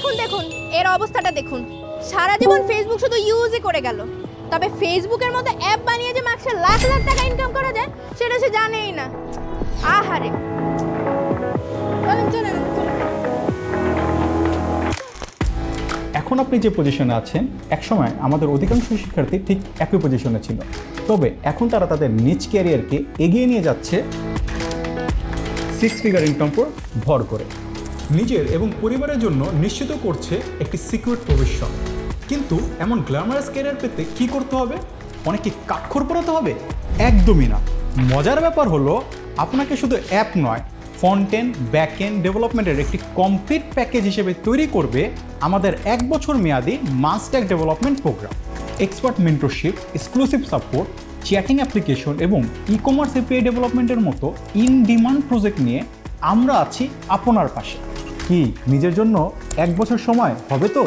দেখুন দেখুন এর অবস্থাটা দেখুন, সারা জীবন ফেসবুক শুধু ইউজই করে গেল, তবে ফেসবুকের মতো অ্যাপ বানিয়ে যে মাসে লাখ লাখ টাকা ইনকাম করা যায় সেটা সে জানেই না। আহারে, চলেন চলেন। এখন আপনি যে পজিশনে আছেন, একসময় আমাদের অধিকাংশ শিক্ষার্থী ঠিক একই পজিশনে ছিল, তবে এখন তারা তাদের নিজ ক্যারিয়ারকে এগিয়ে নিয়ে যাচ্ছে 6 ফিগার ইনকাম পর ভর করে, নিজের এবং পরিবারের জন্য নিশ্চিত করছে একটি সিকিউর ভবিষ্যৎ। কিন্তু এমন গ্ল্যামারাস ক্যারিয়ার পেতে কি করতে হবে? অনেকে কাক্ষর পড়াতে হবে? একদমই না। মজার ব্যাপার হলো, আপনাকে শুধু অ্যাপ নয়, ফ্রন্ট এন্ড ব্যাক এন্ড ডেভেলপমেন্টের একটি কমপ্লিট প্যাকেজ হিসেবে তৈরি করবে আমাদের 1 বছর মেয়াদী master development programme. Expert mentorship, exclusive support, chatting application এবং ই কমার্স এপিআই ডেভেলপমেন্টের মতো ইন ডিমান্ড প্রজেক্ট নিয়ে আমরা আছি আপনার পাশে। কি নিজের জন্য 1 বছর সময় হবে তো?